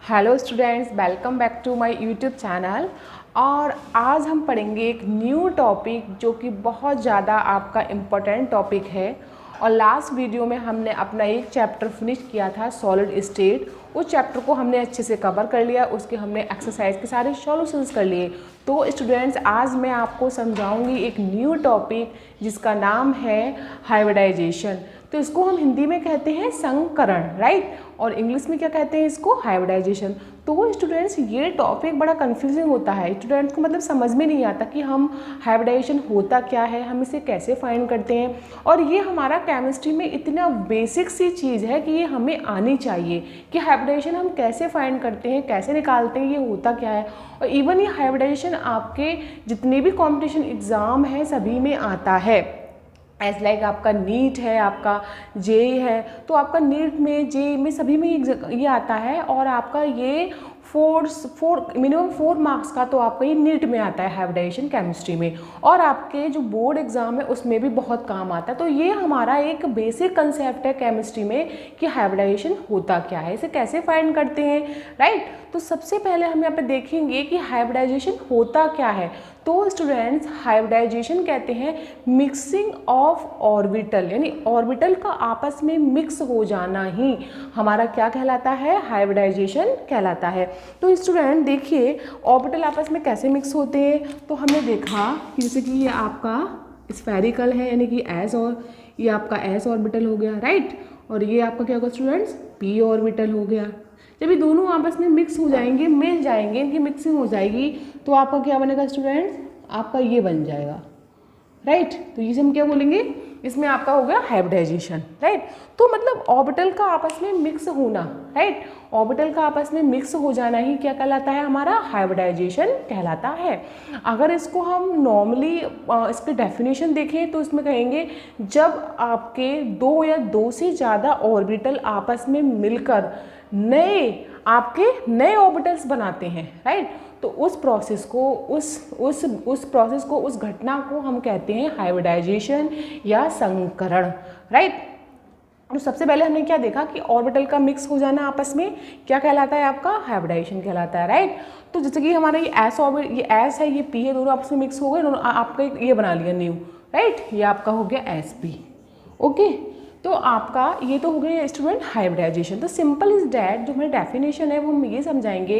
Hello students, welcome back to my YouTube channel. और आज हम पढ़ेंगे एक न्यू टॉपिक जो कि बहुत ज़्यादा आपका इम्पोर्टेंट टॉपिक है। और लास्ट वीडियो में हमने अपना एक चैप्टर फिनिश किया था, सॉलिड स्टेट। उस चैप्टर को हमने अच्छे से कवर कर लिया, उसके हमने एक्सरसाइज के सारे सॉल्यूशंस कर लिए। तो स्टूडेंट्स, आज मैं आपको समझाऊंगी एक न्यू टॉपिक जिसका नाम है हाइब्रिडाइजेशन। तो इसको हम हिंदी में कहते हैं संकरण, राइट, और इंग्लिश में क्या कहते हैं इसको, हाइब्रिडाइजेशन। तो स्टूडेंट्स, ये टॉपिक बड़ा कंफ्यूजिंग होता है, स्टूडेंट्स को मतलब समझ में नहीं आता कि हम हाइब्रिडाइजेशन होता क्या है, हम इसे कैसे फाइंड करते हैं। और ये हमारा केमिस्ट्री में इतना बेसिक सी चीज़ है कि ये हमें आनी चाहिए कि हाइब्रिडाइजेशन हम कैसे फाइंड करते हैं, कैसे निकालते हैं, ये होता क्या है। और इवन ये हाइब्रिडाइजेशन आपके जितने भी कॉम्पिटिशन एग्ज़ाम हैं सभी में आता है। एज लाइक आपका नीट है, आपका जेई है, तो आपका नीट में, जेई में, सभी में ये आता है। और आपका ये मिनिमम 4 मार्क्स का तो आपका ये नीट में आता है, हाइब्रिडाइजेशन केमिस्ट्री में। और आपके जो बोर्ड एग्जाम है उसमें भी बहुत काम आता है। तो ये हमारा एक बेसिक कंसेप्ट है केमिस्ट्री में कि हाइब्रिडाइजेशन होता क्या है, इसे कैसे फाइंड करते हैं, राइट। तो सबसे पहले हम यहाँ पे देखेंगे कि हाइब्रिडाइजेशन होता क्या है। तो स्टूडेंट्स, हाइब्रिडाइजेशन कहते हैं मिक्सिंग ऑफ ऑर्बिटल, यानी ऑर्बिटल का आपस में मिक्स हो जाना ही हमारा क्या कहलाता है, हाइब्रिडाइजेशन कहलाता है। तो स्टूडेंट देखिए, ऑर्बिटल आपस में कैसे मिक्स होते हैं। तो हमने देखा कि जैसे कि ये आपका स्फेरिकल है, यानी कि एस, और ये आपका एस ऑर्बिटल हो गया, राइट। और ये आपका क्या होगा स्टूडेंट्स, पी ऑर्बिटल हो गया। जब ये दोनों आपस में मिक्स हो जाएंगे, मिल जाएंगे, इनकी मिक्सिंग हो जाएगी, तो आपका क्या बनेगा स्टूडेंट्स, आपका ये बन जाएगा, राइट। तो इसे हम क्या बोलेंगे, इसमें आपका हो गया हाइब्रिडाइजेशन, राइट। तो मतलब ऑर्बिटल का आपस में मिक्स होना, राइट, ऑर्बिटल का आपस में मिक्स हो जाना ही क्या कहलाता है, हमारा हाइब्रिडाइजेशन कहलाता है। अगर इसको हम नॉर्मली इसकी डेफिनेशन देखें तो इसमें कहेंगे जब आपके दो या दो से ज़्यादा ऑर्बिटल आपस में मिलकर नए ऑर्बिटल्स बनाते हैं, राइट। तो उस प्रोसेस को, उस घटना को हम कहते हैं हाइब्रिडाइजेशन या संकरण, राइट। तो सबसे पहले हमने क्या देखा कि ऑर्बिटल का मिक्स हो जाना आपस में क्या कहलाता है, आपका हाइब्रिडाइजेशन कहलाता है, राइट। तो जैसे कि हमारा ये एस ऑर्बिट, ये एस है, ये पी है, दोनों आपस में मिक्स हो गए, दोनों आपका ये बना लिया न्यू, राइट। ये आपका हो गया एस पी, ओके। तो आपका ये तो हो गया स्टूडेंट हाइब्रिडाइजेशन। तो सिंपल इज डैट, जो हमारी डेफिनेशन है वो हम ये समझाएंगे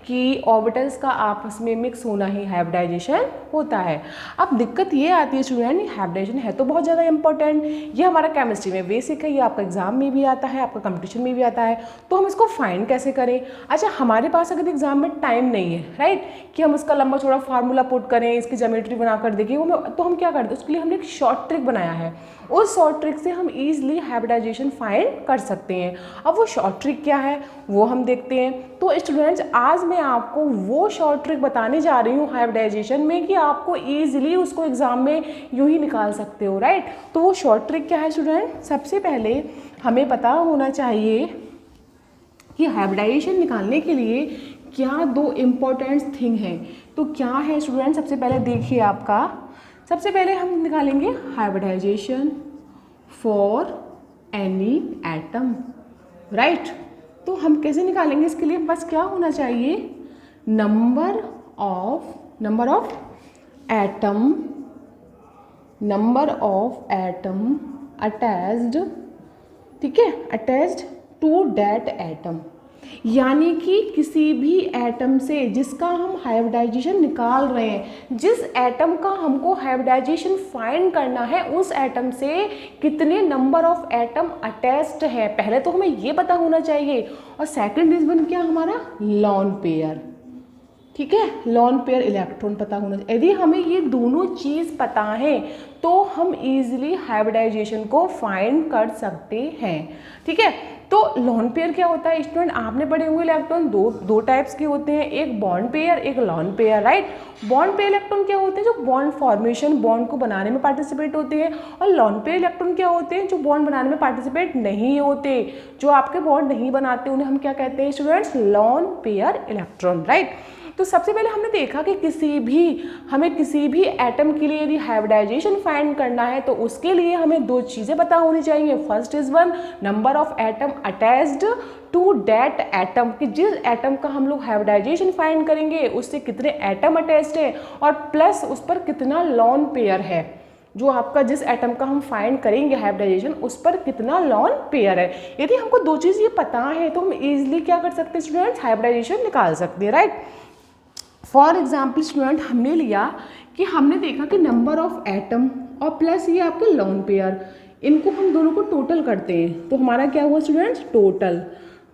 कि ऑर्बिटल्स का आपस में मिक्स होना ही हाइब्रिडाइजेशन होता है। अब दिक्कत ये आती है स्टूडेंट, हाइब्रिडाइजेशन है तो बहुत ज़्यादा इंपॉर्टेंट, ये हमारा केमिस्ट्री में बेसिक है, ये आपका एग्जाम में भी आता है, आपका कंपटीशन में भी आता है। तो हम इसको फाइंड कैसे करें। अच्छा, हमारे पास अगर एग्जाम में टाइम नहीं है, राइट, कि हम इसका लंबा चौड़ा फार्मूला पुट करें, इसकी ज्योमेट्री बनाकर देखें, तो हम क्या करते हैं, उसके लिए हमने एक शॉर्ट ट्रिक बनाया है। उस शॉर्ट ट्रिक से हम ईजिली हाइब्रिडाइजेशन फाइंड कर सकते हैं। अब वो शॉर्ट ट्रिक क्या है वो हम देखते हैं। तो स्टूडेंट्स, आज मैं आपको वो शॉर्ट ट्रिक बताने जा रही हूँ हाइब्रिडाइजेशन में कि आपको ईजिली उसको एग्जाम में यूँ ही निकाल सकते हो, राइट। तो वो शॉर्ट ट्रिक क्या है स्टूडेंट, सबसे पहले हमें पता होना चाहिए कि हाइब्रिडाइजेशन निकालने के लिए क्या दो इम्पोर्टेंट थिंग है। तो क्या है स्टूडेंट, सबसे पहले देखिए, आपका सबसे पहले हम निकालेंगे hybridisation for any atom, right. तो हम कैसे निकालेंगे, इसके लिए बस क्या होना चाहिए, नंबर ऑफ एटम अटैच्ड, ठीक है, अटैच्ड टू दैट एटम, यानी कि किसी भी एटम से जिसका हम हाइब्रिडाइजेशन निकाल रहे हैं, जिस एटम का हमको हाइब्रिडाइजेशन फाइंड करना है, उस एटम से कितने नंबर ऑफ एटम अटैच्ड है, पहले तो हमें ये पता होना चाहिए। और सेकंड इज बन क्या हमारा, लॉन पेयर, ठीक है, लॉन पेयर इलेक्ट्रॉन पता होना चाहिए। यदि हमें ये दोनों चीज़ पता है तो हम इजीली हाइब्रिडाइजेशन को फाइंड कर सकते हैं, ठीक है। तो लॉन पेयर क्या होता है स्टूडेंट, आपने पढ़े हुए इलेक्ट्रॉन दो टाइप्स के होते हैं, एक बॉन्ड पेयर, एक lone pair, right. Bond pair electron क्या होते हैं, जो बॉन्ड फॉर्मेशन, बॉन्ड को बनाने में पार्टिसिपेट होते हैं। और लॉन पेयर इलेक्ट्रॉन क्या होते हैं, जो बॉन्ड बनाने में पार्टिसिपेट नहीं होते, जो आपके बॉन्ड नहीं बनाते, उन्हें हम क्या कहते हैं students, lone pair electron, right. तो सबसे पहले हमने देखा कि हमें किसी भी एटम के लिए यदि हाइब्रिडाइजेशन फाइंड करना है तो उसके लिए हमें दो चीज़ें पता होनी चाहिए। First is one, number of atom attached to that atom, कि जिस एटम का हम लोग हाइब्रिडाइजेशन फाइंड करेंगे उससे कितने एटम अटैच्ड है, और प्लस उस पर कितना लॉन पेयर है। जो आपका जिस एटम का हम फाइंड करेंगे हाइब्रिडाइजेशन उस पर कितना लॉन पेयर है। यदि हमको दो चीज़ ये पता है तो हम इजीली क्या कर सकते हैं स्टूडेंट्स, हाइब्रिडाइजेशन निकाल सकते हैं, राइट। फॉर एग्जाम्पल स्टूडेंट, हमने लिया कि हमने देखा कि नंबर ऑफ एटम और प्लस ये आपके लॉन पेयर, इनको हम दोनों को टोटल करते हैं तो हमारा क्या हुआ स्टूडेंट्स,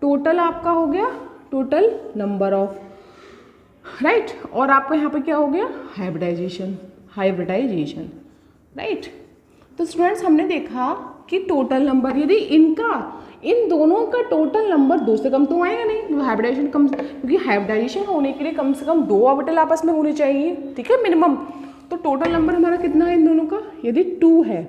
टोटल आपका हो गया टोटल नंबर ऑफ, राइट। और आपका यहाँ पे क्या हो गया, हाइब्रिडाइजेशन, राइट। तो स्टूडेंट्स हमने देखा कि टोटल नंबर, यदि इन दोनों का टोटल नंबर 2 से कम तो आएगा नहीं, हाइब्रिडाइजेशन कम, क्योंकि हाइब्रिडाइजेशन होने के लिए कम से कम 2 ऑर्बिटल आपस में होने चाहिए, ठीक है, मिनिमम। तो टोटल नंबर हमारा कितना है इन दोनों का, यदि 2 है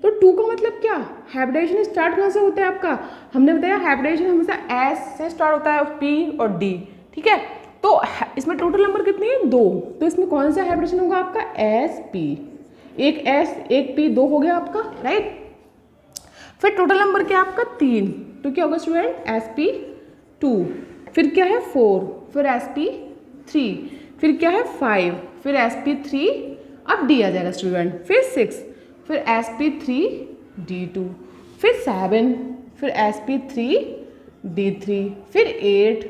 तो 2 का मतलब क्या, हाइब्रिडाइजेशन स्टार्ट कहाँ से होता है आपका, हमने बताया हाइब्रिडाइजेशन हमेशा एस से स्टार्ट होता है, पी और डी, ठीक है। तो इसमें टोटल नंबर कितनी है, 2, तो इसमें कौन सा हाइब्रिडेशन होगा आपका, एस पी, एक एस एक पी, 2 हो गया आपका, राइट। फिर टोटल नंबर क्या आपका 3, तो क्या होगा स्टूडेंट, एस पी 2, फिर क्या है 4, फिर एस पी 3, फिर क्या है 5, फिर एस पी 3, अब डी आ जाएगा स्टूडेंट, फिर 6, फिर एस पी 3 डी 2, फिर 7, फिर एस पी 3 डी 3, फिर 8,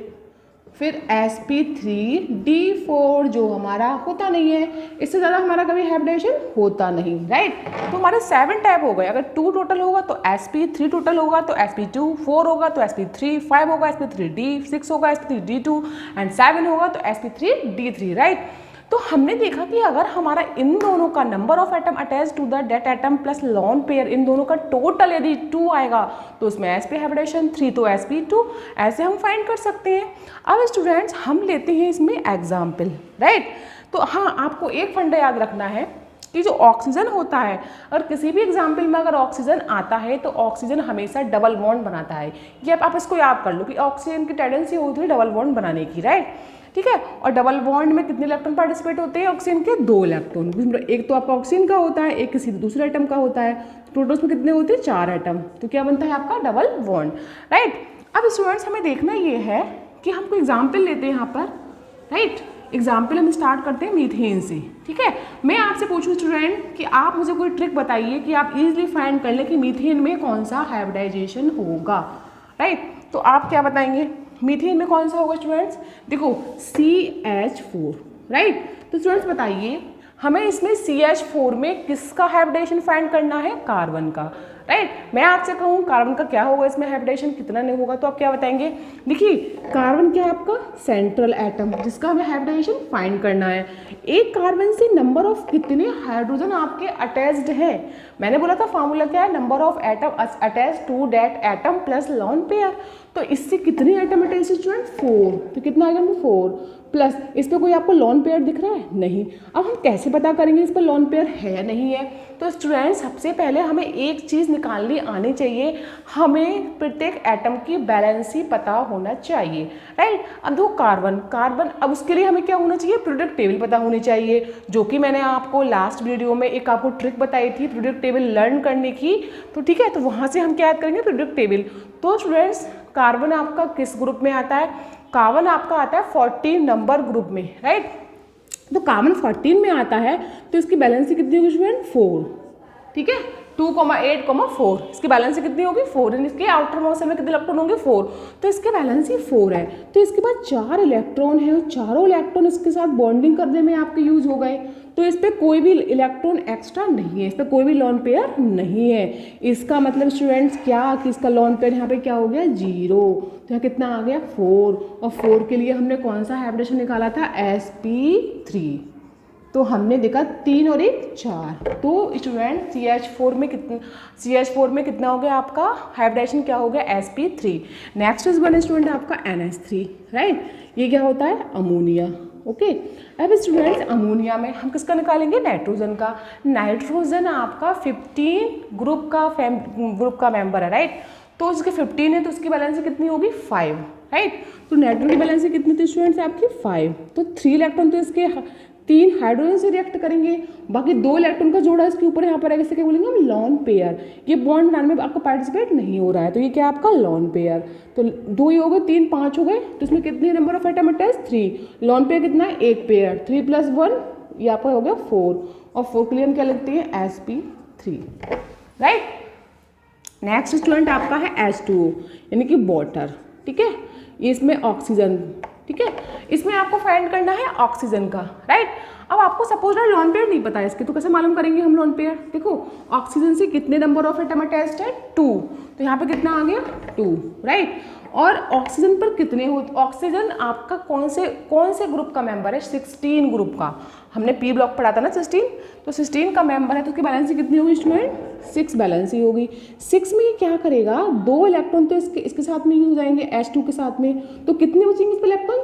फिर एस पी 3 डी 4, जो हमारा होता नहीं है, इससे ज़्यादा हमारा कभी हाइब्रिडेशन होता नहीं, राइट। तो हमारे 7 टाइप हो गए। अगर 2 टोटल होगा तो एस पी 3 टोटल होगा, तो एस पी 2, 4 होगा तो एस पी 3, 5 होगा एस पी 3 डी, 6 होगा एस पी 3 डी 2 एंड 7 होगा तो एस पी 3 डी 3, राइट। तो हमने देखा कि अगर हमारा इन दोनों का number of atom attach to the date atom plus lone pair, इन दोनों का टोटल यदि 2 आएगा तो उसमें एस पी हाइब्रिडेशन 3 तो एस पी 2, ऐसे हम फाइंड कर सकते हैं। अब स्टूडेंट्स हम लेते हैं इसमें एग्जाम्पल, राइट। तो हाँ, आपको एक फंडा याद रखना है कि जो ऑक्सीजन होता है, और किसी भी एग्जाम्पल में अगर ऑक्सीजन आता है तो ऑक्सीजन हमेशा डबल बॉन्ड बनाता है। ये आप इसको याद कर लो कि ऑक्सीजन की टेंडेंसी होती है डबल बॉन्ड बनाने की, राइट, ठीक है। और डबल बॉन्ड में कितने इलेक्ट्रॉन पार्टिसिपेट होते हैं ऑक्सीजन के, 2 इलेक्ट्रॉन, एक तो आपका ऑक्सीजन का होता है, एक किसी दूसरे एटम का होता है, टोटल उसमें कितने होते हैं, 4 एटम, तो क्या बनता है आपका डबल बॉन्ड, राइट। अब स्टूडेंट्स हमें देखना ये है कि हमको एग्जाम्पल लेते हैं यहाँ पर, राइट। एग्जाम्पल हम स्टार्ट करते हैं मीथेन से, ठीक है। मैं आपसे पूछूं स्टूडेंट कि आप मुझे कोई ट्रिक बताइए कि आप इजीली फाइंड कर लें कि मीथेन में कौन सा हाइब्रिडाइजेशन होगा, राइट। तो आप क्या बताएंगे, मीथेन में कौन सा होगा स्टूडेंट्स, देखो CH4, राइट। तो स्टूडेंट्स बताइए हमें इसमें CH4 में किसका हाइब्रिडेशन फाइंड करना है, कार्बन का, राइट। मैं आपसे कहूँ कार्बन का क्या होगा इसमें हाइब्रिडेशन, कितना नहीं होगा, तो आप क्या बताएंगे, देखिए कार्बन क्या है आपका सेंट्रल एटम जिसका हमें हाइब्रिडेशन फाइंड करना है। एक कार्बन से नंबर ऑफ कितने हाइड्रोजन आपके अटैच्ड है, मैंने बोला था फॉर्मूला क्या है, number of atom attach to that atom plus lone pair. तो इससे कितने एटम अटैच है स्टूडेंट, 4, तो कितना आ गया 4 प्लस, इस पर कोई आपको लॉन पेयर दिख रहा है, नहीं। अब हम कैसे पता करेंगे इस पर लॉन पेयर है या नहीं है, तो स्टूडेंट्स सबसे पहले हमें एक चीज़ निकालनी आनी चाहिए, हमें प्रत्येक एटम की बैलेंसी पता होना चाहिए, राइट। अब दो कार्बन, अब उसके लिए हमें क्या होना चाहिए, पीरियोडिक टेबल पता होनी चाहिए, जो कि मैंने आपको लास्ट वीडियो में एक आपको ट्रिक बताई थी पीरियोडिक टेबल लर्न करने की, तो ठीक है, तो वहाँ से हम क्या याद करेंगे, पीरियोडिक टेबल। तो स्टूडेंट्स कार्बन आपका किस ग्रुप में आता है, कार्बन आपका आता है 14 नंबर ग्रुप में, राइट। तो कार्बन 14 में आता है तो इसकी बैलेंसी कितनी होगी स्टूडेंट, 4, ठीक है, 2,8,4, इसकी बैलेंसी कितनी होगी 4, इसके आउटर मोस्ट में कितने इलेक्ट्रॉन होंगे 4, तो इसके बैलेंसी 4 है। तो इसके बाद 4 इलेक्ट्रॉन है और चारों इलेक्ट्रॉन इसके साथ बॉन्डिंग करने में आपके यूज हो गए, तो इस पर कोई भी इलेक्ट्रॉन एक्स्ट्रा नहीं है, इस पर कोई भी लॉन पेयर नहीं है। इसका मतलब स्टूडेंट्स क्या कि इसका लॉन पेयर यहाँ पे क्या हो गया, 0, तो यहाँ कितना आ गया 4, और 4 के लिए हमने कौन सा हाइब्रिडेशन निकाला था, sp3, तो हमने देखा 3 और 1 4, तो स्टूडेंट CH4 में कितना हो गया आपका हाइब्रिडेशन, क्या हो गया sp3। Next is one student आपका NH3, राइट, ये क्या होता है अमोनिया, ओके। अब स्टूडेंट्स अमोनिया में हम किसका निकालेंगे, नाइट्रोजन का। नाइट्रोजन आपका 15 ग्रुप का मेंबर है, राइट, तो उसके 15 है तो उसकी बैलेंस कितनी होगी 5, राइट। तो नाइट्रोजन की वैलेंसी कितनी थी स्टूडेंट्स आपकी 5, तो 3 इलेक्ट्रॉन तो इसके 3 हाइड्रोजन से रिएक्ट करेंगे, बाकी 2 इलेक्ट्रॉन का जोड़ा इसके ऊपर यहाँ पर है, इसे क्या बोलेंगे हम लॉन पेयर। ये बॉन्ड बनाने में आपका पार्टिसिपेट नहीं हो रहा है, तो ये क्या है आपका लॉन पेयर। तो 2 ही हो गए, 3 5 हो गए, तो इसमें कितने number of atom attach 3। Lone pair कितना है 1 पेयर, 3 + 1 ये आपका हो गया 4, और 4 के लिए हम क्या लिखते हैं sp3, राइट। नेक्स्ट स्टूडेंट आपका है H2O यानी कि वाटर, ठीक है। ये इसमें ऑक्सीजन, ठीक है, इसमें आपको फाइंड करना है ऑक्सीजन का, राइट। अब आपको सपोज लॉन पेयर नहीं पता है इसके, तो कैसे मालूम करेंगे हम लॉन पेयर। देखो ऑक्सीजन से कितने नंबर ऑफ एटम अटैच्ड है 2, तो यहाँ पे कितना आ गया 2, राइट। और ऑक्सीजन पर कितने हो, ऑक्सीजन आपका कौन से ग्रुप का मेंबर है 16 ग्रुप का। हमने पी ब्लॉक पढ़ा था ना 16, तो 16 का मेंबर है, तो उसकी बैलेंसी कितनी होगी स्टूडेंट 6 बैलेंसी होगी। 6 में ये क्या करेगा 2 इलेक्ट्रॉन तो इसके साथ में यूज हो जाएंगे H2 के साथ में, तो कितने बचेंगे इस पर इलेक्ट्रॉन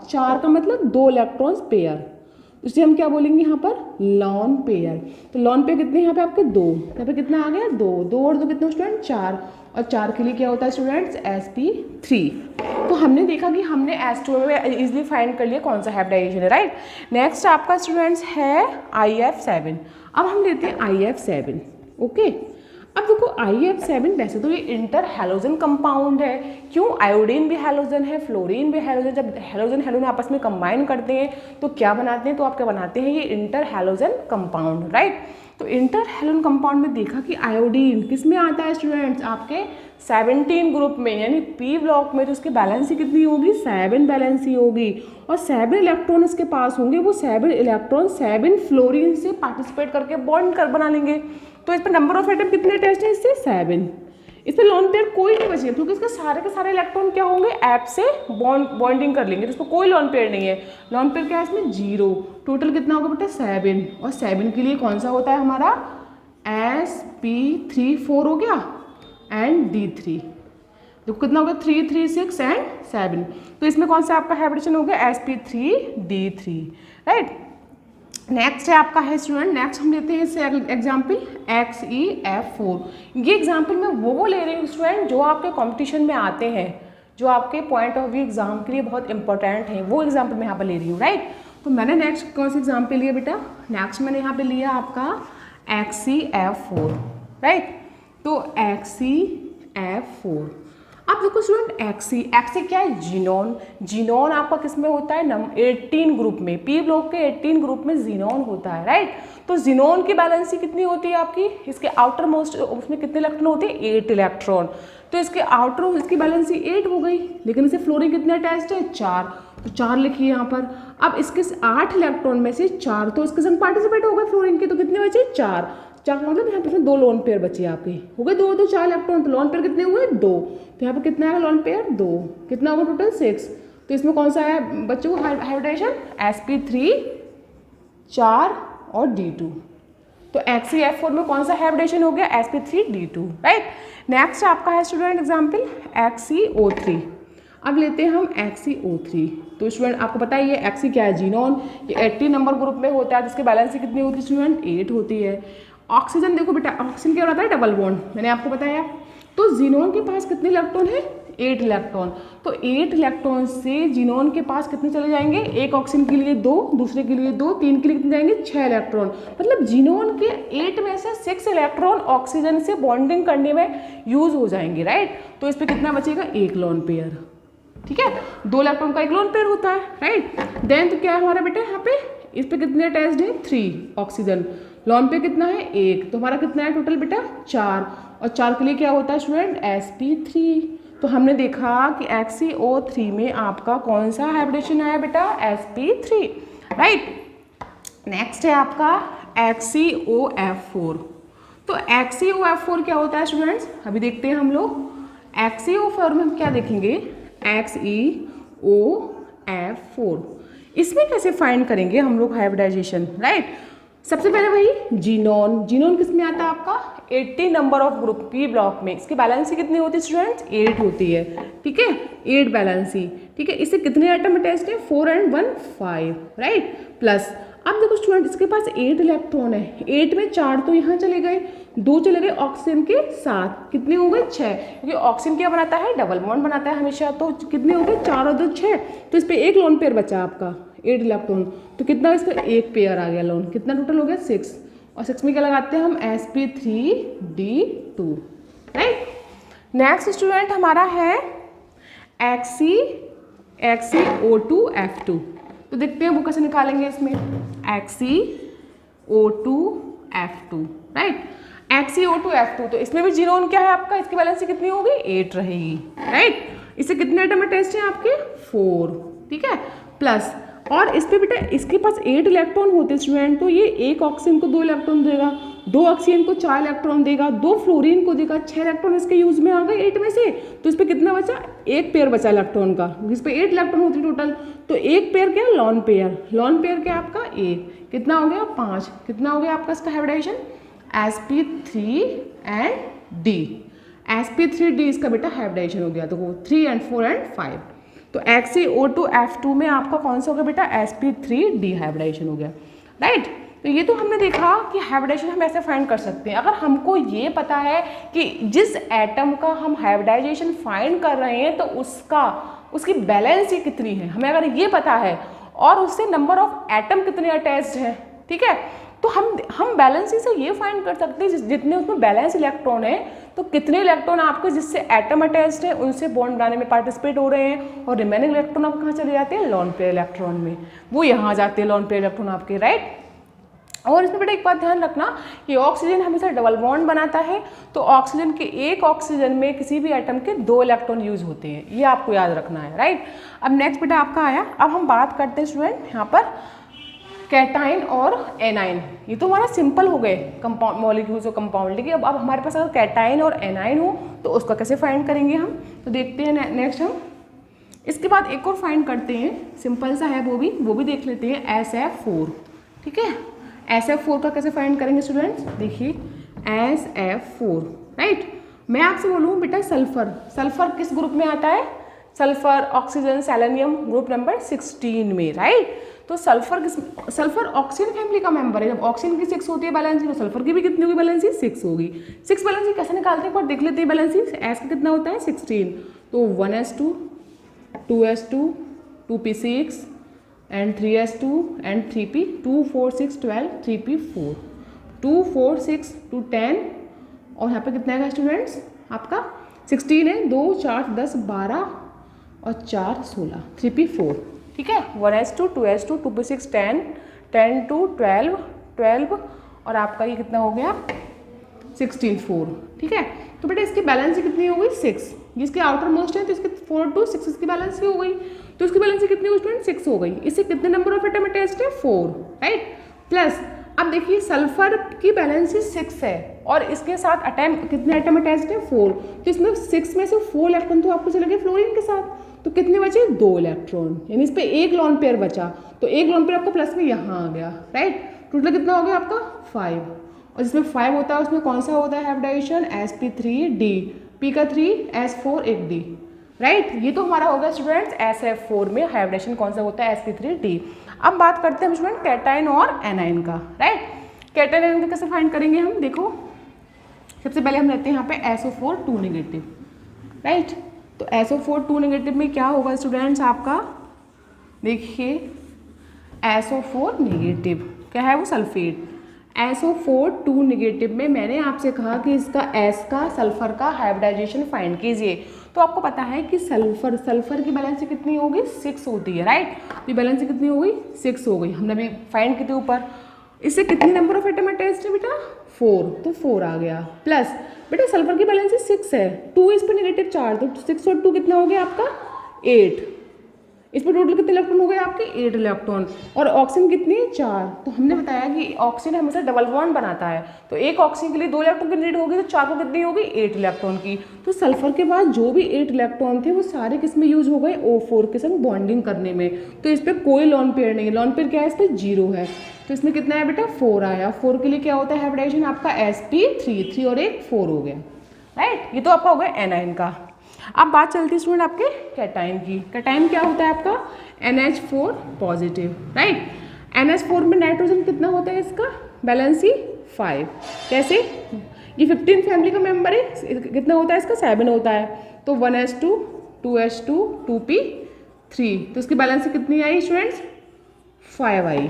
4 का मतलब 2 इलेक्ट्रॉन्स पेयर, इसे हम क्या बोलेंगे यहाँ पर लॉन पेयर। तो लॉन पेयर कितने यहाँ पे आपके 2, यहाँ पे कितना आ गया 2 और 2 कितने स्टूडेंट 4, और 4 के लिए क्या होता है स्टूडेंट्स sp3। तो हमने देखा कि हमने H2O में इजीली फाइंड कर लिया कौन सा हाइब्रिडाइजेशन है, राइट। नेक्स्ट आपका स्टूडेंट्स है IF7। अब हम लेते हैं IF7, ओके। अब देखो IF7 वैसे तो ये इंटर हैलोजन कंपाउंड है, क्यों आयोडीन भी हैलोजन है, फ्लोरीन भी हैलोजन। जब हैलोजन आपस में कंबाइन करते हैं तो क्या बनाते हैं, तो आप क्या बनाते हैं ये इंटर हैलोजन कंपाउंड, राइट। तो इंटर हैलोजन कंपाउंड में देखा कि आयोडीन किस में आता है स्टूडेंट्स आपके 17 ग्रुप में, यानी पी ब्लॉक में, तो उसकी बैलेंसी कितनी होगी 7 बैलेंसी होगी, और 7 इलेक्ट्रॉन इसके पास होंगे। वो 7 इलेक्ट्रॉन 7 फ्लोरीन से पार्टिसिपेट करके बॉन्ड बना लेंगे। तो इस पर नंबर ऑफ एटम कितने अटैच्ड है इससे 7। इस पर लॉन पेयर कोई नहीं बचेगा, क्योंकि इसके सारे के सारे इलेक्ट्रॉन क्या होंगे ऐप से बॉन्डिंग कर लेंगे, तो इसको कोई लॉन पेयर नहीं है। लॉन पेयर क्या है इसमें 0। टोटल कितना होगा बेटा 7, और 7 के लिए कौन सा होता है हमारा sp3 4 हो गया एंड d3। देखो कितना होगा 3 3 6 एंड 7, तो इसमें कौन सा आपका हाइब्रिडेशन हो गया sp3d3, राइट। नेक्स्ट है आपका है स्टूडेंट, नेक्स्ट हम लेते हैं इससे एग्जाम्पल XeF4। ये एग्जाम्पल मैं वो ले रही हूँ स्टूडेंट जो आपके कंपटीशन में आते हैं, जो आपके पॉइंट ऑफ व्यू एग्जाम के लिए बहुत इंपॉर्टेंट है, वो एग्जाम्पल मैं यहाँ पर ले रही हूँ, राइट। तो मैंने नेक्स्ट कौन सा एग्जाम्पल लिया बेटा, नेक्स्ट मैंने यहाँ पे लिया आपका XeF4, राइट। तो XeF4। अब देखो स्टूडेंट एक्सी क्या है जीनोन। जीनोन आपका किस में होता है 18 ग्रुप में, पी ब्लॉक के 18 ग्रुप में जीनोन होता है, राइट। तो जीनोन की बैलेंसी कितनी होती है आपकी, इसके आउटर मोस्ट उसमें कितने इलेक्ट्रॉन होते हैं 8 इलेक्ट्रॉन, तो इसके आउटर इसकी बैलेंसी 8 हो गई, लेकिन इसे फ्लोरीन कितने अटैच्ड है 4, तो 4 लिखिए यहाँ पर। अब इसके 8 इलेक्ट्रॉन में से 4 तो इसके संग पार्टिसिपेट हो गए फ्लोरीन के, तो कितने बचे 4 मतलब यहाँ पे 2 लोन पेयर बचे आपके, हो गए 2 4 इलेक्ट्रॉन, तो लोन पेयर कितने हुए 2, तो यहाँ पे कितना है लोन पेयर 2, कितना होगा टोटल 6। तो इसमें कौन सा है बच्चों हाइब्रिडेशन sp3 4 और d2। तो XeF4 में कौन सा हाइब्रिडेशन हो गया sp3d2, राइट। नेक्स्ट आपका है स्टूडेंट एग्जाम्पल XeO3। अब लेते हैं हम XeO3। तो स्टूडेंट आपको पता है ये Xe क्या है जीनोन, ये 80 नंबर ग्रुप में होता है, जिसकी बैलेंसी कितनी होती है स्टूडेंट 8 होती है। ऑक्सीजन देखो बेटा, ऑक्सीजन क्या होता है डबल बॉन्ड, मैंने आपको बताया। तो जीनोन के पास कितने इलेक्ट्रॉन है 8 इलेक्ट्रॉन, तो 8 इलेक्ट्रॉन से जीनोन के पास कितने चले जाएंगे, एक ऑक्सीजन के लिए 2, दूसरे के लिए 2, 3 के लिए कितने जाएंगे 6 इलेक्ट्रॉन। मतलब जीनोन के 8 में से 6 इलेक्ट्रॉन ऑक्सीजन से बॉन्डिंग करने में यूज हो जाएंगे, राइट। तो इस पर कितना बचेगा 1 लोन पेयर, ठीक है, 2 इलेक्ट्रॉन का 1 लोन पेयर होता है, राइट। देन तो क्या है हमारा बेटा यहाँ पे, इस पे कितने अटैच्ड है 3 ऑक्सीजन, लोन पे कितना है 1, तो हमारा कितना है टोटल बेटा 4, और 4 के लिए क्या होता है स्टूडेंट sp3। तो हमने देखा कि XeO3 में आपका कौन सा हाइब्रिडेशन आया बेटा sp3, राइट। नेक्स्ट है आपका XeOF4। तो XeOF4 क्या होता है स्टूडेंट्स, अभी देखते हैं हम लोग। XeO4 में हम क्या देखेंगे XeOF4, इसमें कैसे फाइंड करेंगे हम लोग हाइब्रिडाइजेशन, राइट। सबसे पहले वही जीनोन, जीनोन किस में आता है आपका 80 number of group P block में, इसकी बैलेंसी कितनी होती है स्टूडेंट्स 8 होती है, ठीक है 8 बैलेंसी, ठीक है। इससे कितने एटम अटैच्ड है 4 and 1 5, राइट। प्लस अब देखो स्टूडेंट, इसके पास 8 इलेक्ट्रॉन है, 8 में 4 तो यहाँ चले गए, 2 चले गए ऑक्सीजन के साथ, कितने हो गए 6, क्योंकि ऑक्सीजन क्या बनाता है, डबल बॉन्ड बनाता है हमेशा, तो कितने हो गए 4 और 2 6, तो इस पर एक लोन पेयर बचा आपका 8 इलेक्ट्रॉन, तो कितना इसका एक पेयर आ गया लोन, कितना टोटल हो गया 6, और 6 में क्या लगाते हैं हम sp3d2, राइट। नेक्स्ट स्टूडेंट हमारा है XeO2F2, तो देखते हैं वो कैसे निकालेंगे इसमें, XeO2F2, राइट। XeO2F2, तो इसमें भी जीरोन क्या है आपका, इसकी वैलेंसी कितनी होगी 8 रहेगी, राइट। इससे कितने एटम अटैच्ड हैं आपके 4, ठीक है, प्लस, और इस पे बेटा इसके पास 8 इलेक्ट्रॉन होते हैं स्टूडेंट, तो ये एक ऑक्सीजन को 2 इलेक्ट्रॉन देगा, 2 ऑक्सीजन को 4 इलेक्ट्रॉन देगा, 2 फ्लोरीन को देगा, 6 इलेक्ट्रॉन इसके यूज में आ गए 8 में से, तो इस पे कितना बचा, एक पेयर बचा इलेक्ट्रॉन का, इस पे 8 इलेक्ट्रॉन होती टोटल, तो एक पेयर क्या, लॉन पेयर, लॉन पेयर क्या आपका 1, कितना हो गया 5, कितना हो गया आपका इसका hybridisation sp3 and d, sp3d इसका बेटा हाइब्रिडाइजेशन हो गया, तो वो 3 and 4 and 5, तो XeO2F2 में आपका कौन सा हो गया बेटा, sp3d हाइब्रिडाइजेशन हो गया, राइट। तो ये तो हमने देखा कि हाइब्रिडाइजेशन हम ऐसे फाइंड कर सकते हैं। अगर हमको ये पता है कि जिस एटम का हम हाइब्रिडाइजेशन फाइंड कर रहे हैं तो उसकी बैलेंसी कितनी है, हमें अगर ये पता है और उससे नंबर ऑफ एटम कितने अटैच्ड हैं, ठीक है, तो हम बैलेंसी से ये फाइंड कर सकते हैं जितने उसमें बैलेंस इलेक्ट्रॉन है तो कितने इलेक्ट्रॉन आपके जिससे एटम अटैच्ड है उनसे बॉन्ड बनाने में पार्टिसिपेट हो रहे हैं, और रिमेनिंग इलेक्ट्रॉन आप कहाँ चले जाते हैं, लॉन पेयर इलेक्ट्रॉन में, वो यहाँ जाते हैं लॉन पेयर इलेक्ट्रॉन आपके, राइट। और इसमें बेटा एक बात ध्यान रखना कि ऑक्सीजन हमेशा डबल बॉन्ड बनाता है, तो ऑक्सीजन के एक ऑक्सीजन में किसी भी एटम के 2 इलेक्ट्रॉन यूज होते हैं, ये आपको याद रखना है, राइट। अब नेक्स्ट बेटा आपका आया, अब हम बात करते हैं स्टूडेंट यहाँ पर कैटाइन और एनाइन, ये तो हमारा सिंपल हो गए कंपाउंड मॉलिक्यूल्स और कंपाउंड, लेकिन अब हमारे पास अगर कैटाइन और एनाइन हो तो उसका कैसे फाइंड करेंगे हम, तो देखते हैं नेक्स्ट हम इसके बाद एक और फाइंड करते हैं, सिंपल सा है वो भी देख लेते हैं, SF4, ठीक है। SF4 का कैसे फाइंड करेंगे स्टूडेंट्स, देखिए SF4, राइट। मैं आपसे बोलूँ बेटा सल्फर किस ग्रुप में आता है, sulphur oxygen selenium group number 16 में, राइट। तो सल्फर ऑक्सीजन फैमिली का मेंबर है, जब ऑक्सीजन की 6 होती है बैलेंसी तो सल्फर की भी कितनी होगी बैलेंसी, 6 होगी। 6 बैलेंसी कैसे निकालते हैं एक बार देख लेते हैं, बैलेंसी एस का कितना होता है 16, तो 1s2 2s2 2p6 and 3s2 and 3p 2 4 6 12 3p4 2 4 6 2 10, और यहाँ पे कितना है स्टूडेंट्स आपका 16 है, 2 4 10 12 और 4 16 3p4, ठीक है। 1s2 2s2 2p6 10 10 2 12 12 और आपका ये कितना हो गया 16 4, ठीक है। तो बेटा इसकी बैलेंसी कितनी हो गई 6, जिसके आउटर मोस्ट है तो इसके 4 to 6 इसकी बैलेंसी हो गई, तो इसकी बैलेंसी कितनी हुई स्टूडेंट 6 हो गई। इससे कितने नंबर ऑफ एटम अटैच्ड है 4, राइट। प्लस अब देखिए सल्फर की बैलेंसी 6 है और इसके साथ एटम कितने एटम अटैच्ड है 4, तो इसमें 6 में से 4 इलेक्ट्रॉन तो आपको चले गए फ्लोरीन के साथ, तो कितने बचे 2 इलेक्ट्रॉन, यानी इस पर एक लॉन पेयर बचा, तो एक लॉन पेयर आपको प्लस में यहाँ आ गया, राइट। टोटल कितना हो गया आपका 5, और जिसमें 5 होता है उसमें कौन सा होता है हाइब्रिडाइजेशन sp3d, p का 3 s4 एक d, राइट। ये तो हमारा होगा स्टूडेंट्स SF4 में हाइब्रिडेशन कौन सा होता है sp3d। अब बात करते हैं स्टूडेंट कैटाइन और एनाइन का, राइट। कैटाइन एनाइन का कैसे फाइंड करेंगे हम, देखो सबसे पहले हम लेते हैं यहाँ पे SO4 2 नेगेटिव, राइट। तो SO4 2 नेगेटिव में क्या होगा स्टूडेंट्स आपका, देखिए SO4 नेगेटिव क्या है वो सल्फेट, SO4 2 नेगेटिव में मैंने आपसे कहा कि इसका S का सल्फर का हाइब्रिडाइजेशन फाइंड कीजिए, तो आपको पता है कि सल्फर की बैलेंसी कितनी होगी 6 होती है, राइट। तो बैलेंसी कितनी हो गई 6 हो गई, हमने अभी फाइंड की थी ऊपर। इससे कितनी नंबर ऑफ एटम अटैच्ड है बेटा 4, तो 4 आ गया। प्लस बेटा सल्फर की बैलेंसी 6 है, 2 इस पर नेगेटिव 4, तो 6 और 2 कितना हो गया आपका 8, इस पर टोटल कितने इलेक्ट्रॉन हो गए आपके 8 इलेक्ट्रॉन, और ऑक्सीजन कितनी 4, तो हमने बताया कि ऑक्सीजन हमेशा डबल बॉन्ड बनाता है, तो एक ऑक्सीजन के लिए 2 इलेक्ट्रॉन की नीड होगी, तो 4 को कितनी होगी 8 इलेक्ट्रॉन की। तो सल्फर के बाद जो भी 8 इलेक्ट्रॉन थे वो सारे किस में यूज हो गए O4 के संग बॉन्डिंग करने में, तो इस पर कोई लॉन पेयर नहीं है, लॉन पेयर क्या है इस पर 0 है, तो इसमें कितना है बेटा 4 आया। 4 के लिए क्या होता है हाइब्रिडाइजेशन आपका sp3, 3 और 1 4 हो गया, राइट। ये तो आपका हो गया एनाइन का। अब बात चलती है स्टूडेंट आपके कैटाइन की। कैटाइन क्या होता है आपका NH4 पॉजिटिव, राइट। NH4 में नाइट्रोजन कितना होता है, इसका वैलेंसी 5। कैसे, ये 15 फैमिली का मेंबर है, कितना होता है इसका 7 होता है, तो 1s2 2s2 2p3, तो इसकी बैलेंसी कितनी आई स्टूडेंट्स, 5 आई,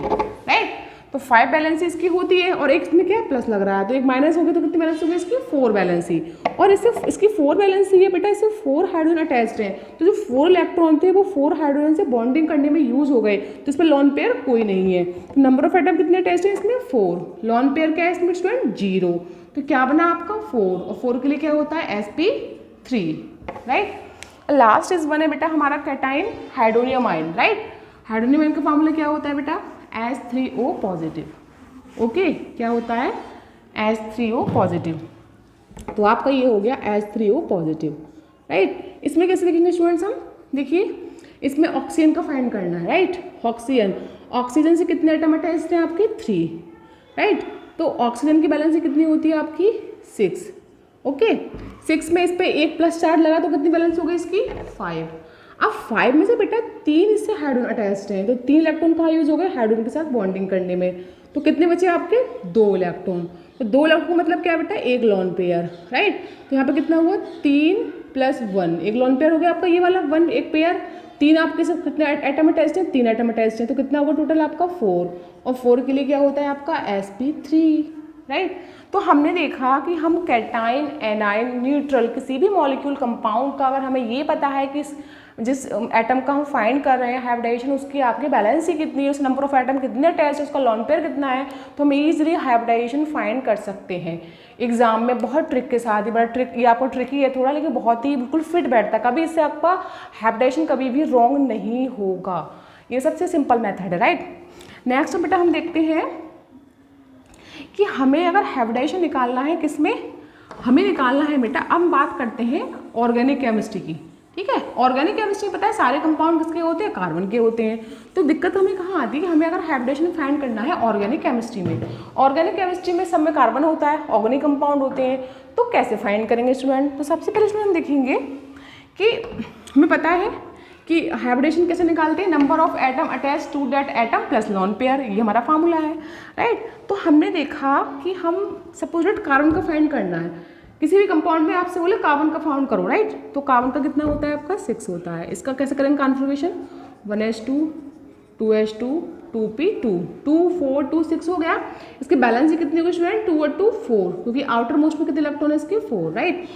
राइट। तो 5 बैलेंसी इसकी होती है और एक इसमें क्या प्लस लग रहा है, तो एक माइनस हो गया, तो कितनी बैलेंस होगी इसकी 4 बैलेंसी। और इससे इसकी 4 बैलेंसी है बेटा, इससे 4 हाइड्रोजन अटैच्ड हैं, तो जो 4 इलेक्ट्रॉन थे वो 4 हाइड्रोजन से बॉन्डिंग करने में यूज हो गए, तो इसमें लॉन पेयर कोई नहीं है। तो नंबर ऑफ एटम कितने अटैच्ड है इसमें 4, लॉन पेयर क्या है इसमें स्टूडेंट 0, तो क्या बना आपका 4, और 4 के लिए क्या होता है sp3, right. Last is one है बेटा हमारा cation hydronium ion, right. Hydronium ion का फॉर्मूला क्या होता है बेटा, H3O पॉजिटिव। ओके, क्या होता है H3O पॉजिटिव, तो आपका ये हो गया H3O पॉजिटिव, राइट। इसमें कैसे लिखेंगे स्टूडेंट्स हम, देखिए इसमें ऑक्सीजन का फाइंड करना है, राइट। ऑक्सीजन, ऑक्सीजन से कितने एटम अटैच्ड हैं आपके 3, राइट। तो ऑक्सीजन की बैलेंस कितनी होती है आपकी 6, ओके। 6 में इस पर एक प्लस चार्ज लगा तो कितनी बैलेंस हो गई इसकी 5। अब 5 में से बेटा 3 इससे हाइड्रोजन अटैच्ड हैं, तो 3 इलेक्ट्रॉन कहाँ यूज हो गए, हाइड्रोजन के साथ बॉन्डिंग करने में, तो कितने बचे आपके 2 इलेक्ट्रॉन, तो 2 इलेक्ट्रॉन मतलब क्या बेटा एक लॉन पेयर, राइट। तो यहाँ पे कितना हुआ 3 + 1, एक लॉन पेयर हो गया आपका ये वाला 1 एक पेयर, 3 आपके साथ कितने एटम अटैच्ड हैं 3 एटम अटैच्ड हैं, तो कितना होगा टोटल आपका 4, और 4 के लिए क्या होता है आपका sp3, राइट। तो हमने देखा कि हम कैटाइन, एनाइन, न्यूट्रल किसी भी मॉलिक्यूल कंपाउंड का अगर हमें ये पता है कि जिस एटम का हम फाइंड कर रहे हैं हाइब्रिडाइजेशन, उसकी आपकी बैलेंसी कितनी है, उस नंबर ऑफ एटम कितने अटैच है, उसका लॉन पेयर कितना है, तो हम ईजिली हाइब्रिडाइजेशन फाइंड कर सकते हैं। एग्जाम में बहुत ट्रिक के साथ, ये बड़ा ट्रिक, ये आपको ट्रिकी है थोड़ा, लेकिन बहुत ही बिल्कुल फिट बैठता है, कभी इससे आपका हाइब्रिडाइजेशन कभी भी रॉन्ग नहीं होगा, ये सबसे सिंपल मेथड है, राइट। नेक्स्ट बेटा हम देखते हैं कि हमें अगर हाइब्रिडाइजेशन निकालना है किसमें, हमें निकालना है बेटा, अब हम बात करते हैं ऑर्गेनिक केमिस्ट्री की, ठीक है। ऑर्गेनिक केमिस्ट्री पता है सारे कंपाउंड किसके होते हैं, कार्बन के होते हैं। तो दिक्कत हमें कहाँ आती है कि हमें अगर हाइब्रिडेशन फाइंड करना है ऑर्गेनिक केमिस्ट्री में, ऑर्गेनिक केमिस्ट्री में सब में कार्बन होता है, ऑर्गेनिक कंपाउंड होते हैं, तो कैसे फाइंड करेंगे स्टूडेंट। तो सबसे पहले स्टूडेंट हम देखेंगे कि हमें पता है कि हाइब्रिडेशन कैसे निकालते हैं, number of atom attach to that atom plus lone pair, ये हमारा फार्मूला है, राइट। तो हमने देखा कि हम सपोज कार्बन का फाइंड करना है, किसी भी कंपाउंड में आपसे बोले कार्बन का फाउंड करो, राइट। तो कार्बन का कितना होता है आपका 6 होता है, इसका कैसे करेंगे कॉन्फ़िगरेशन 1s2 2s2 2p2 2 4 2 6 हो गया। इसकी बैलेंस कितनी होगी स्टूडेंट 2 और 2 4, क्योंकि आउटर मोस्ट में कितने इलेक्ट्रॉन है इसके 4, राइट।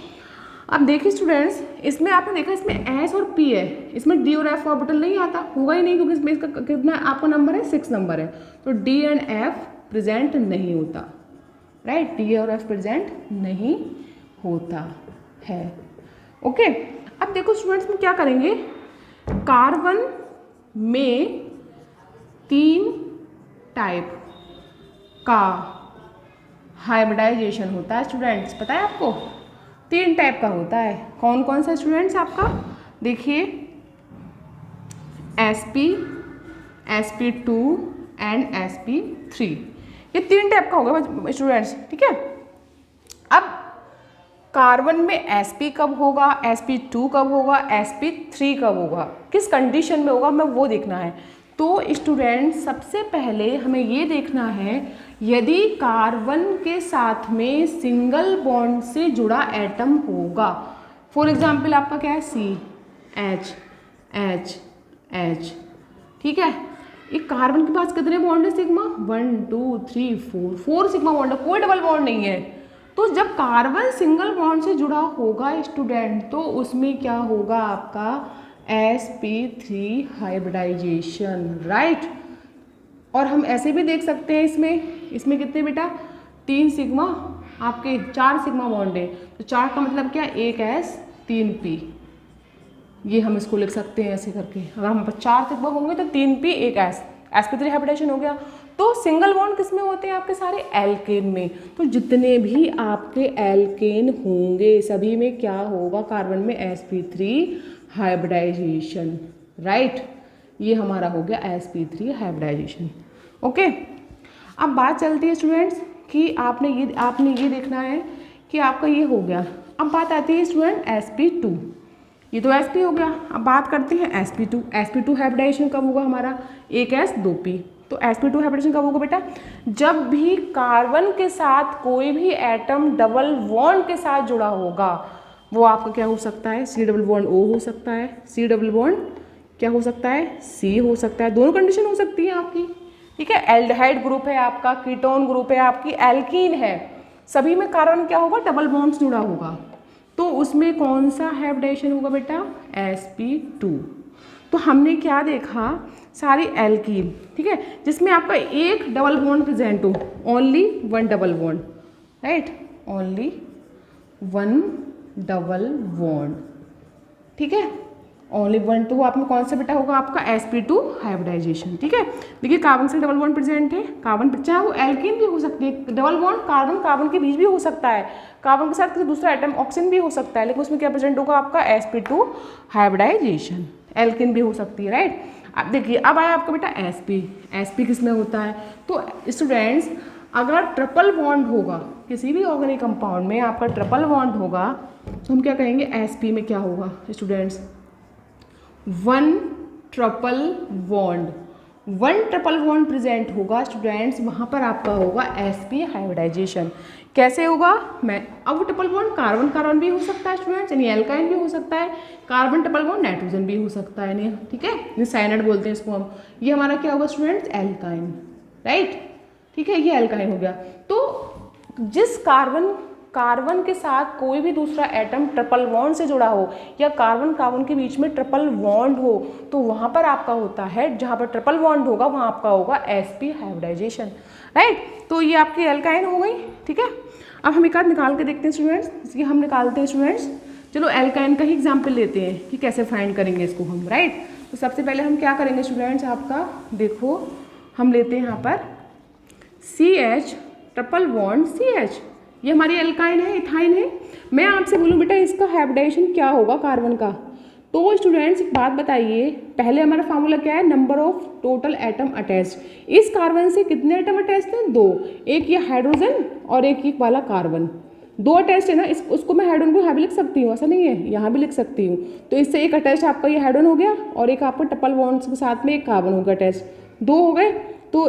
अब देखिए स्टूडेंट्स, इसमें आपने देखा इसमें S और P है, इसमें D और F ऑर्बिटल नहीं आता, होगा ही नहीं, क्योंकि इसमें इसका कितना आपका नंबर है 6 नंबर है, तो D एंड F प्रेजेंट नहीं होता, राइट। D और F प्रेजेंट नहीं होता है, ओके। अब देखो स्टूडेंट्स में क्या करेंगे, कार्बन में 3 टाइप का हाइब्रिडाइजेशन होता है स्टूडेंट्स, पता है आपको 3 टाइप का होता है, कौन कौन सा स्टूडेंट्स आपका देखिए sp, sp2 एंड sp3, ये 3 टाइप का होगा स्टूडेंट्स, ठीक है। अब कार्बन में sp कब होगा, sp2 कब होगा, sp3 कब होगा, किस कंडीशन में होगा, हमें वो देखना है। तो स्टूडेंट सबसे पहले हमें ये देखना है, यदि कार्बन के साथ में सिंगल बॉन्ड से जुड़ा एटम होगा, फॉर एग्जाम्पल आपका क्या है CH, ठीक है। ये कार्बन के पास कितने बॉन्ड है सिग्मा 1 2 3 4 सिग्मा बॉन्ड है, कोई डबल बॉन्ड नहीं है। तो जब कार्बन सिंगल बॉन्ड से जुड़ा होगा स्टूडेंट, तो उसमें क्या होगा आपका sp3 हाइब्रिडाइजेशन, राइट। और हम ऐसे भी देख सकते हैं इसमें कितने बेटा 3 सिग्मा, आपके 4 सिग्मा बॉन्ड है, तो 4 का मतलब क्या 1 S 3 P, ये हम इसको लिख सकते हैं ऐसे करके, अगर हम 4 सिग्मा होंगे तो 3 P 1 S, sp3 हाइब्रिडेशन हो गया। तो सिंगल बॉन्ड किस में होते हैं आपके सारे एल्केन में, तो जितने भी आपके एल्केन होंगे सभी में क्या होगा कार्बन में sp3 हाइब्रिडाइजेशन, राइट। ये हमारा हो गया sp3 हाइब्रिडाइजेशन, ओके। अब बात चलती है स्टूडेंट्स कि आपने ये देखना है कि आपका ये हो गया। अब बात आती है स्टूडेंट sp2, ये तो sp हो गया। अब बात करते हैं sp2 हाइब्रिडाइजेशन कब होगा हमारा 1s 2p, तो sp2 हाइब्रिडेशन कब होगा बेटा? जब भी कार्बन के साथ कोई भी एटम डबल बॉन्ड के साथ जुड़ा होगा, वो आपका क्या हो सकता है? C डबल बॉन्ड O हो सकता है, C डबल बॉन्ड क्या हो सकता है? C हो सकता है। दोनों कंडीशन हो सकती है आपकी, ठीक है। एल्डिहाइड ग्रुप है आपका, कीटोन ग्रुप है आपकी, एल्कीन है, सभी में कार्बन क्या होगा? डबल बॉन्ड से जुड़ा होगा। तो उसमें कौन सा हाइब्रिडेशन होगा बेटा? sp2। तो हमने क्या देखा? सारी एल्कीन, ठीक है, जिसमें आपका एक डबल बॉन्ड प्रेजेंट हो, only one double bond, right, only one double bond, ठीक है, ओनली वन। तो वो आप में कौन सा बेटा होगा? आपका sp2 हाइब्रिडाइजेशन, ठीक है। देखिए कार्बन से डबल बॉन्ड प्रेजेंट है, कार्बन चाहे वो एल्कीन भी हो सकती है, डबल बॉन्ड कार्बन कार्बन के बीच भी हो सकता है, कार्बन के साथ किसी दूसरा एटम ऑक्सीजन भी हो सकता है, लेकिन उसमें क्या प्रेजेंट होगा? आपका sp2 हाइब्रिडाइजेशन। एल्कीन भी हो सकती है, राइट। अब देखिए अब आया आपका बेटा sp किस में होता है? तो स्टूडेंट्स अगर ट्रिपल बॉन्ड होगा किसी भी ऑर्गेनिक कंपाउंड में, आपका ट्रिपल बॉन्ड होगा, तो हम क्या कहेंगे? sp में क्या होगा students? One triple bond present होगा स्टूडेंट्स, वहाँ पर आपका होगा sp हाइब्रिडाइजेशन। कैसे होगा? अब ट्रिपल बॉन्ड कार्बन कार्बन भी हो सकता है स्टूडेंट्स, यानी एल्काइन भी हो सकता है, कार्बन ट्रिपल बॉन्ड नाइट्रोजन भी हो सकता है, नहीं, ठीक है, साइनाइड बोलते हैं इसको हम। ये हमारा क्या होगा स्टूडेंट्स? एल्काइन, राइट, ठीक है, ये एल्काइन हो गया। तो जिस कार्बन के साथ कोई भी दूसरा एटम ट्रिपल बॉन्ड से जुड़ा हो, या कार्बन कार्बन के बीच में ट्रिपल बॉन्ड हो, तो वहाँ पर आपका होता है, जहाँ पर ट्रिपल बॉन्ड होगा वहाँ आपका होगा sp हाइब्रिडाइजेशन, राइट। तो ये आपकी एल्काइन हो गई, ठीक है। अब हम एक आध निकाल के देखते हैं स्टूडेंट्स, इसकी हम निकालते हैं स्टूडेंट्स। चलो एल्काइन का ही एग्जाम्पल लेते हैं कि कैसे फाइंड करेंगे इसको हम, राइट। तो सबसे पहले हम क्या करेंगे स्टूडेंट्स? आपका देखो हम लेते हैं यहाँ पर CH ट्रिपल बॉन्ड CH, ये हमारी एल्काइन है, इथाइन है। मैं आपसे बोलूँ बेटा इसका हाइब्रिडाइजेशन क्या होगा कार्बन का, तो स्टूडेंट्स एक बात बताइए, पहले हमारा फार्मूला क्या है? Number of total atom attached. इस कार्बन से कितने एटम अटैच्ड हैं? 2, एक ये हाइड्रोजन और एक वाला कार्बन, 2 अटैच्ड है ना। उसको मैं हाइड्रोजन को यहाँ भी लिख सकती हूँ, ऐसा नहीं है, यहाँ भी लिख सकती हूँ। तो इससे एक अटैच आपका ये हाइड्रोजन हो गया, और एक आपका ट्रिपल बॉन्ड्स के साथ में एक कार्बन होगा अटैच, 2 हो गए, तो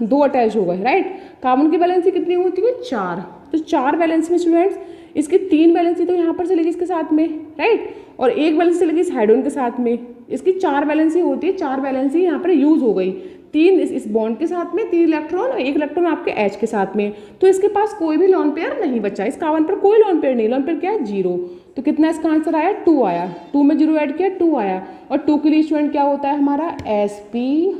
2 अटैच हो गए, राइट। कार्बन की वैलेंसी कितनी होती है? 4। तो 4 वैलेंसी में स्टूडेंट्स इसकी 3 वैलेंसी तो यहाँ पर चलेगी इसके साथ में, राइट, और 1 वैलेंसी चलेगी इस हाइड्रोजन के साथ में। इसकी 4 वैलेंसी होती है, 4 वैलेंसी यहाँ पर यूज हो गई, 3 इस बॉन्ड के साथ में, 3 इलेक्ट्रॉन और 1 इलेक्ट्रॉन आपके H के साथ में। तो इसके पास कोई भी लोन पेयर नहीं बचा, इस कार्बन पर कोई लोन पेयर नहीं, लोन पेयर क्या है? 0। तो कितना इसका आंसर आया? 2 आया, 2 में 0 ऐड किया 2 आया, और 2 के लिए स्टूडेंट क्या होता है हमारा? sp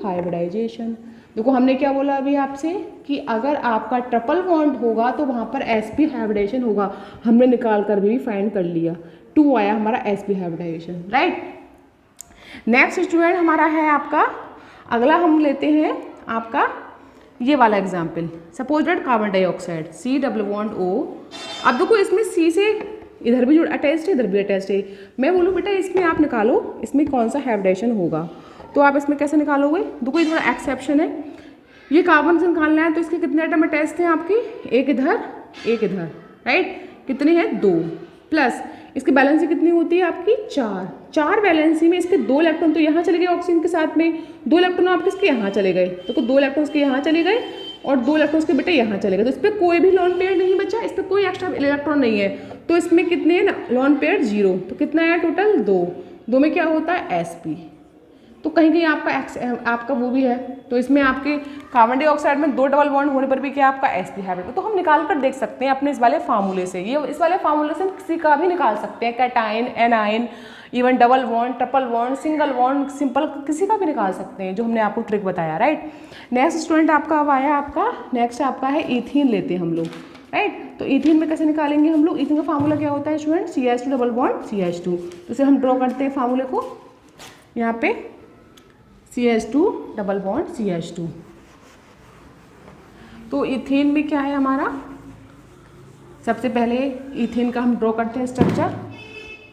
hybridisation. देखो हमने क्या बोला अभी आपसे कि अगर आपका ट्रिपल बॉन्ड होगा तो वहाँ पर sp हाइब्रिडाइजेशन होगा, हमने निकाल कर भी फाइंड कर लिया, 2 आया हमारा sp hybridisation, right. Next student हमारा है आपका अगला, हम लेते हैं आपका ये वाला example. Suppose that carbon dioxide C double bond O। अब देखो इसमें C से इधर भी जुड़ अटैच्ड है, इधर भी अटैच्ड है। मैं बोलूँ बेटा इसमें आप निकालो इसमें कौन सा हाइब्रिडाइजेशन होगा, तो आप इसमें कैसे निकालोगे? देखो ये थोड़ा एक्सेप्शन है, ये कार्बन से निकालना है, तो इसके कितने एटम अटैच्ड हैं आपकी? एक इधर एक इधर, राइट, कितनी है? 2, प्लस इसकी बैलेंसी कितनी होती है आपकी? 4 बैलेंसी में इसके 2 इलेक्ट्रॉन तो यहाँ चले गए ऑक्सीजन के साथ में, 2 इलेक्ट्रॉन आपके इसके यहाँ चले गए, तो 2 इलेक्ट्रॉन इसके यहाँ चले गए और 2 इलेक्ट्रॉन के बेटे यहाँ चले गए, तो इस पर कोई भी लॉन पेयर नहीं बचा, इस पर कोई एक्स्ट्रा इलेक्ट्रॉन नहीं है, तो इसमें कितने हैं ना लॉन पेयर? 0। तो कितना है टोटल? 2 में क्या होता है? sp। तो कहीं कहीं आपका वो भी है, तो इसमें आपके कार्बन डाइऑक्साइड में 2 डबल बॉन्ड होने पर भी क्या आपका sp हाइब्रिड। तो हम निकाल कर देख सकते हैं अपने इस वाले फार्मूले से, ये इस वाले फार्मूले से हम किसी का भी निकाल सकते हैं, cation, A9, even double bond, triple bond, single bond, simple, किसी का भी निकाल सकते हैं, जो हमने आपको ट्रिक बताया, राइट। नेक्स्ट स्टूडेंट आपका अब आया आपका नेक्स्ट आपका है ईथीन लेते हैं हम लोग, राइट। तो ईथीन में कैसे निकालेंगे हम लोग? ईथीन का फार्मूला क्या होता है student? CH2 double bond CH2। तो इसे हम ड्रॉ करते हैं फार्मूले को, यहाँ पे CH2 डबल बॉन्ड CH2। तो इथेन में क्या है हमारा? सबसे पहले इथेन का हम ड्रॉ करते हैं structure,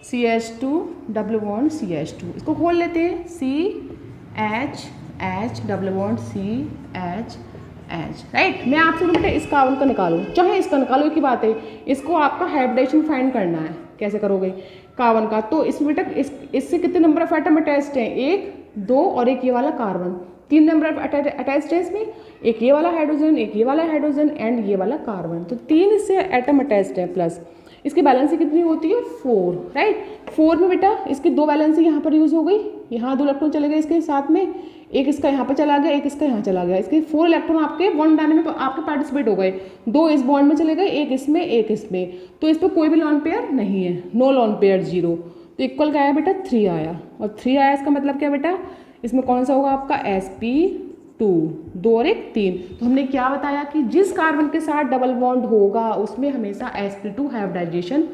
CH2 double bond CH2। इसको खोल लेते हैं, CH double bond CH, right. मैं आपसे बेटा इस कार्बन का निकालो, चाहे इसका निकालो, की बात है, इसको आपका हाइब्रिडाइजेशन फाइंड करना है। कैसे करोगे कार्बन का? तो इसमें बेटा इससे कितने नंबर ऑफ एटम अटैच्ड हैं? 1, 2 और एक ये वाला कार्बन, 3 नंबर ऑफ अटैच्ड है इसमें, एक ये वाला हाइड्रोजन, एक ये वाला हाइड्रोजन एंड ये वाला कार्बन, तो 3 इससे एटम अटैच्ड है। प्लस इसकी बैलेंसी कितनी होती है 4, राइट। 4 में बेटा इसकी 2 बैलेंसी यहाँ पर यूज़ हो गई, यहाँ 2 इलेक्ट्रॉन चले गए इसके साथ में, एक इसका यहाँ पर चला गया, एक इसका यहाँ चला गया, इसके 4 इलेक्ट्रॉन आपके बॉन्ड बनाने में आपके पार्टिसिपेट हो गए, 2 इस बॉन्ड में चले गए, एक इसमें एक इसमें, तो इस पर कोई भी लॉन पेयर नहीं है, नो लॉन पेयर 0, तो इक्वल क्या आया बेटा 3 आया, और 3 आया इसका मतलब क्या बेटा, इसमें कौन सा होगा आपका sp2, 2 और 1 3। तो हमने क्या बताया कि जिस कार्बन के साथ डबल बॉन्ड होगा उसमें हमेशा sp2 हाइब्रिडाइजेशन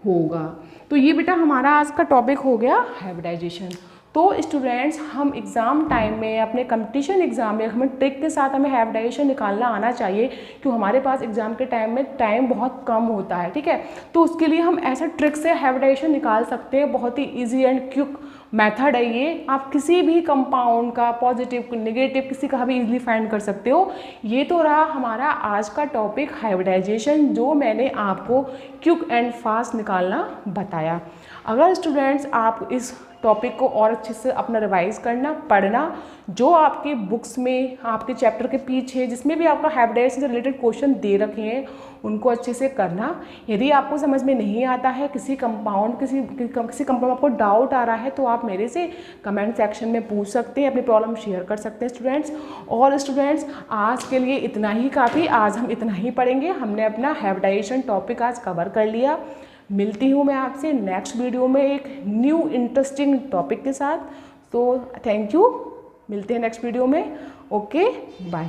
होगा। तो ये बेटा हमारा आज का टॉपिक हो गया हाइब्रिडाइजेशन। तो स्टूडेंट्स हम एग्ज़ाम टाइम में अपने कंपटीशन एग्ज़ाम में हमें ट्रिक के साथ हमें हाइब्रिडाइजेशन निकालना आना चाहिए, क्योंकि हमारे पास एग्ज़ाम के टाइम में टाइम बहुत कम होता है, ठीक है। तो उसके लिए हम ऐसा ट्रिक से हाइब्रिडाइजेशन निकाल सकते हैं, बहुत ही ईजी एंड क्विक मेथड है ये। आप किसी भी कंपाउंड का पॉजिटिव नेगेटिव किसी का भी इजीली फाइंड कर सकते हो। ये तो रहा हमारा आज का टॉपिक हाइब्रिडाइजेशन, जो मैंने आपको क्विक एंड फास्ट निकालना बताया। अगर स्टूडेंट्स आप इस टॉपिक को और अच्छे से अपना रिवाइज करना, पढ़ना, जो आपके बुक्स में आपके चैप्टर के पीछे जिसमें भी आपका हाइब्रिडाइजेशन से रिलेटेड क्वेश्चन दे रखे हैं उनको अच्छे से करना। यदि आपको समझ में नहीं आता है किसी कंपाउंड में आपको डाउट आ रहा है तो आप मेरे से कमेंट सेक्शन में पूछ सकते हैं, अपनी प्रॉब्लम शेयर कर सकते हैं स्टूडेंट्स। और स्टूडेंट्स आज के लिए इतना ही काफ़ी, आज हम इतना ही पढ़ेंगे, हमने अपना हाइब्रिडाइजेशन टॉपिक आज कवर कर लिया। मिलती हूँ मैं आपसे नेक्स्ट वीडियो में एक न्यू इंटरेस्टिंग टॉपिक के साथ। तो थैंक यू, मिलते हैं नेक्स्ट वीडियो में। Okay bye.